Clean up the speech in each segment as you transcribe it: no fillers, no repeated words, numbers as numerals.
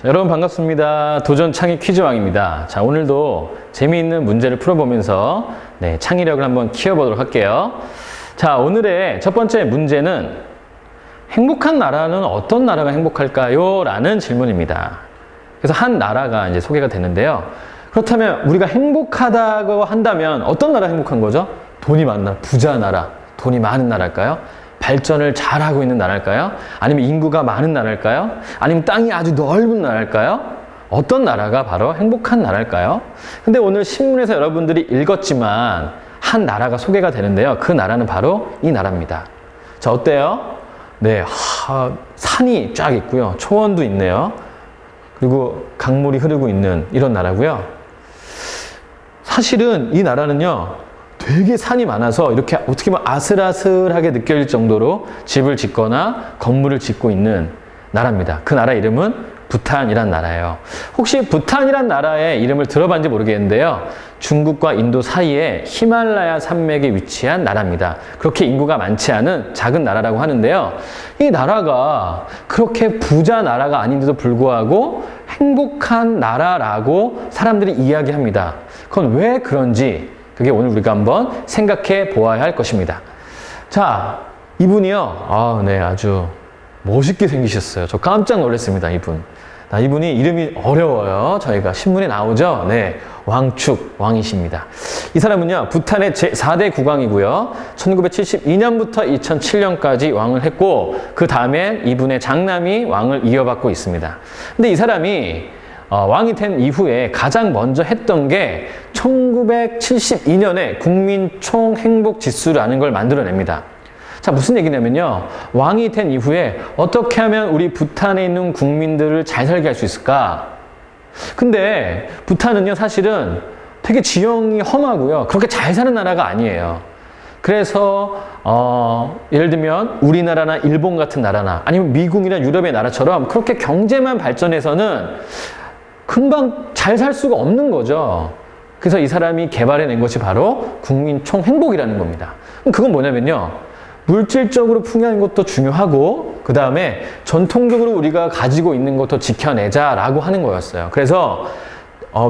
자, 여러분 반갑습니다. 도전 창의 퀴즈왕입니다. 자, 오늘도 재미있는 문제를 풀어보면서 창의력을 한번 키워보도록 할게요. 자, 오늘의 첫 번째 문제는 행복한 나라는 어떤 나라가 행복할까요? 라는 질문입니다. 그래서 한 나라가 이제 소개가 되는데요. 그렇다면 우리가 행복하다고 한다면 어떤 나라 행복한 거죠? 돈이 많은 나라, 부자 나라, 돈이 많은 나라일까요? 발전을 잘하고 있는 나라일까요? 아니면 인구가 많은 나라일까요? 아니면 땅이 아주 넓은 나라일까요? 어떤 나라가 바로 행복한 나라일까요? 근데 오늘 신문에서 여러분들이 읽었지만 한 나라가 소개가 되는데요. 그 나라는 바로 이 나라입니다. 자, 어때요? 네, 산이 쫙 있고요. 초원도 있네요. 그리고 강물이 흐르고 있는 이런 나라고요. 사실은 이 나라는요. 되게 산이 많아서 이렇게 어떻게 보면 아슬아슬하게 느껴질 정도로 집을 짓거나 건물을 짓고 있는 나라입니다. 그 나라 이름은 부탄이란 나라예요. 혹시 부탄이란 나라의 이름을 들어봤는지 모르겠는데요. 중국과 인도 사이에 히말라야 산맥에 위치한 나라입니다. 그렇게 인구가 많지 않은 작은 나라라고 하는데요. 이 나라가 그렇게 부자 나라가 아닌데도 불구하고 행복한 나라라고 사람들이 이야기합니다. 그건 왜 그런지 그게 오늘 우리가 한번 생각해 보아야 할 것입니다. 자, 이분이요. 아주 멋있게 생기셨어요. 저 깜짝 놀랐습니다, 이분. 이분이 이름이 어려워요. 저희가 신문에 나오죠. 네, 왕축 왕이십니다. 이 사람은요, 부탄의 제4대 국왕이고요. 1972년부터 2007년까지 왕을 했고, 그 다음에 이분의 장남이 왕을 이어받고 있습니다. 근데 이 사람이 왕이 된 이후에 가장 먼저 했던 게 1972년에 국민 총행복지수라는 걸 만들어냅니다. 자, 무슨 얘기냐면요. 왕이 된 이후에 어떻게 하면 우리 부탄에 있는 국민들을 잘 살게 할 수 있을까? 근데 부탄은요, 사실은 되게 지형이 험하고요. 그렇게 잘 사는 나라가 아니에요. 그래서 예를 들면 우리나라나 일본 같은 나라나 아니면 미국이나 유럽의 나라처럼 그렇게 경제만 발전해서는 금방 잘 살 수가 없는 거죠. 그래서 이 사람이 개발해낸 것이 바로 국민 총행복이라는 겁니다. 그건 뭐냐면요. 물질적으로 풍요한 것도 중요하고 그 다음에 전통적으로 우리가 가지고 있는 것도 지켜내자라고 하는 거였어요. 그래서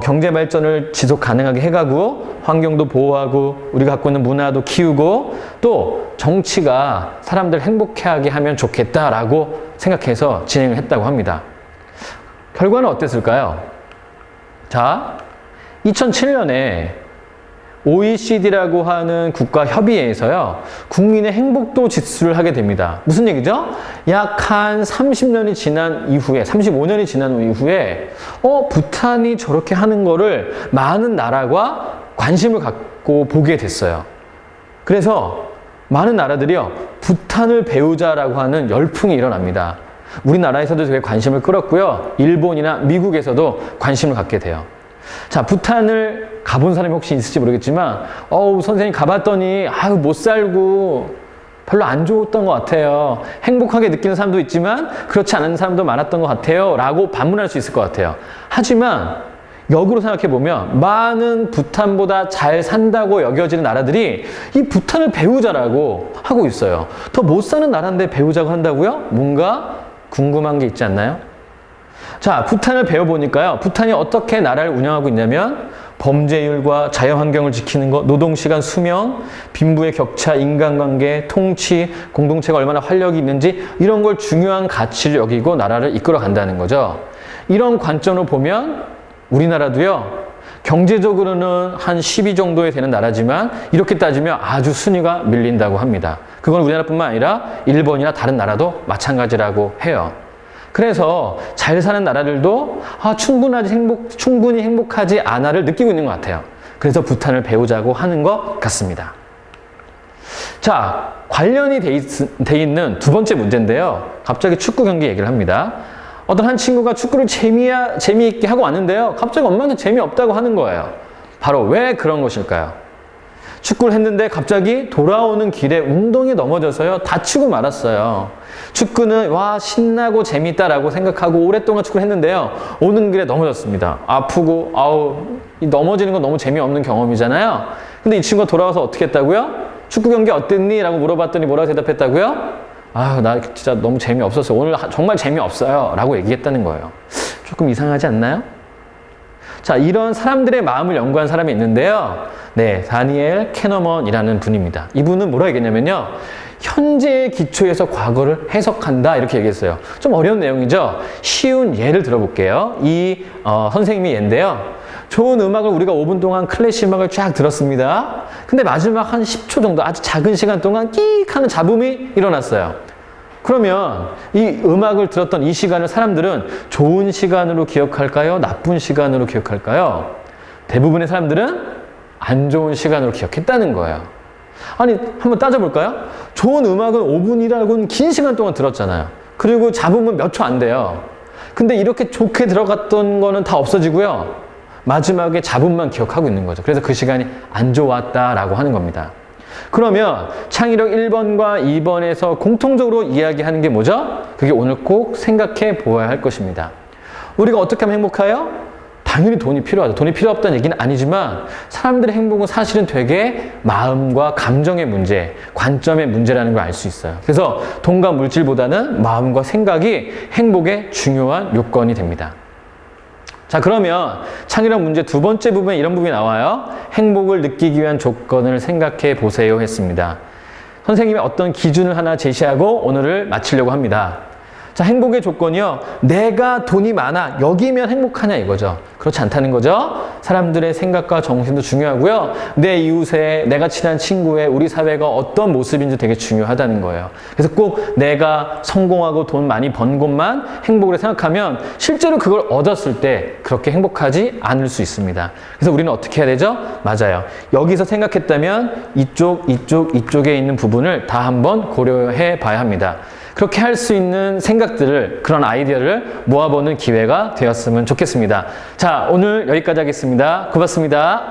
경제 발전을 지속 가능하게 해가고 환경도 보호하고 우리가 갖고 있는 문화도 키우고 또 정치가 사람들 행복해하게 하면 좋겠다라고 생각해서 진행을 했다고 합니다. 결과는 어땠을까요? 자, 2007년에 OECD라고 하는 국가협의회에서요, 국민의 행복도 지수를 하게 됩니다. 무슨 얘기죠? 약 한 30년이 지난 이후에, 35년이 지난 이후에, 부탄이 저렇게 하는 거를 많은 나라가 관심을 갖고 보게 됐어요. 그래서 많은 나라들이요, 부탄을 배우자라고 하는 열풍이 일어납니다. 우리나라에서도 되게 관심을 끌었고요. 일본이나 미국에서도 관심을 갖게 돼요. 자, 부탄을 가본 사람이 혹시 있을지 모르겠지만 선생님 가봤더니 못 살고 별로 안 좋았던 것 같아요. 행복하게 느끼는 사람도 있지만 그렇지 않은 사람도 많았던 것 같아요. 라고 반문할 수 있을 것 같아요. 하지만 역으로 생각해보면 많은 부탄보다 잘 산다고 여겨지는 나라들이 이 부탄을 배우자라고 하고 있어요. 더 못 사는 나라인데 배우자고 한다고요? 뭔가 궁금한 게 있지 않나요? 자, 부탄을 배워보니까요. 부탄이 어떻게 나라를 운영하고 있냐면 범죄율과 자연환경을 지키는 것, 노동시간 수명, 빈부의 격차, 인간관계, 통치, 공동체가 얼마나 활력이 있는지 이런 걸 중요한 가치를 여기고 나라를 이끌어 간다는 거죠. 이런 관점으로 보면 우리나라도요. 경제적으로는 한 10위 정도에 되는 나라지만 이렇게 따지면 아주 순위가 밀린다고 합니다. 그건 우리나라뿐만 아니라 일본이나 다른 나라도 마찬가지라고 해요. 그래서 잘 사는 나라들도 충분히 행복하지 않아를 느끼고 있는 것 같아요. 그래서 부탄을 배우자고 하는 것 같습니다. 자, 관련이 돼 있는 두 번째 문제인데요. 갑자기 축구 경기 얘기를 합니다. 어떤 한 친구가 축구를 재미있게 하고 왔는데요. 갑자기 엄마한테 재미없다고 하는 거예요. 바로 왜 그런 것일까요? 축구를 했는데 갑자기 돌아오는 길에 웅덩이에 넘어져서요. 다치고 말았어요. 축구는 신나고 재밌다라고 생각하고 오랫동안 축구를 했는데요. 오는 길에 넘어졌습니다. 아프고 이 넘어지는 건 너무 재미없는 경험이잖아요. 근데 이 친구가 돌아와서 어떻게 했다고요? 축구 경기 어땠니? 라고 물어봤더니 뭐라고 대답했다고요? 나 진짜 너무 재미없었어요. 오늘 정말 재미없어요. 라고 얘기했다는 거예요. 조금 이상하지 않나요? 자, 이런 사람들의 마음을 연구한 사람이 있는데요. 네, 다니엘 캐너먼이라는 분입니다. 이분은 뭐라고 얘기했냐면요. 현재의 기초에서 과거를 해석한다 이렇게 얘기했어요. 좀 어려운 내용이죠. 쉬운 예를 들어볼게요. 이 선생님이 예인데요. 좋은 음악을 우리가 5분 동안 클래식 음악을 쫙 들었습니다. 근데 마지막 한 10초 정도 아주 작은 시간 동안 끼익 하는 잡음이 일어났어요. 그러면 이 음악을 들었던 이 시간을 사람들은 좋은 시간으로 기억할까요? 나쁜 시간으로 기억할까요? 대부분의 사람들은 안 좋은 시간으로 기억했다는 거예요. 아니, 한번 따져볼까요? 좋은 음악은 5분이라고는 긴 시간 동안 들었잖아요. 그리고 잡음은 몇 초 안 돼요. 근데 이렇게 좋게 들어갔던 거는 다 없어지고요. 마지막에 잡음만 기억하고 있는 거죠. 그래서 그 시간이 안 좋았다라고 하는 겁니다. 그러면 창의력 1번과 2번에서 공통적으로 이야기하는 게 뭐죠? 그게 오늘 꼭 생각해 보아야 할 것입니다. 우리가 어떻게 하면 행복해요? 당연히 돈이 필요하죠. 돈이 필요 없다는 얘기는 아니지만 사람들의 행복은 사실은 되게 마음과 감정의 문제, 관점의 문제라는 걸 알 수 있어요. 그래서 돈과 물질보다는 마음과 생각이 행복의 중요한 요건이 됩니다. 자, 그러면 창의력 문제 두 번째 부분에 이런 부분이 나와요. 행복을 느끼기 위한 조건을 생각해 보세요 했습니다. 선생님이 어떤 기준을 하나 제시하고 오늘을 마치려고 합니다. 자, 행복의 조건이요. 내가 돈이 많아. 여기면 행복하냐 이거죠. 그렇지 않다는 거죠. 사람들의 생각과 정신도 중요하고요. 내 이웃의, 내가 친한 친구의, 우리 사회가 어떤 모습인지 되게 중요하다는 거예요. 그래서 꼭 내가 성공하고 돈 많이 번 것만 행복으로 생각하면 실제로 그걸 얻었을 때 그렇게 행복하지 않을 수 있습니다. 그래서 우리는 어떻게 해야 되죠? 맞아요. 여기서 생각했다면 이쪽에 있는 부분을 다 한번 고려해 봐야 합니다. 그렇게 할 수 있는 생각들을, 그런 아이디어를 모아보는 기회가 되었으면 좋겠습니다. 자, 오늘 여기까지 하겠습니다. 고맙습니다.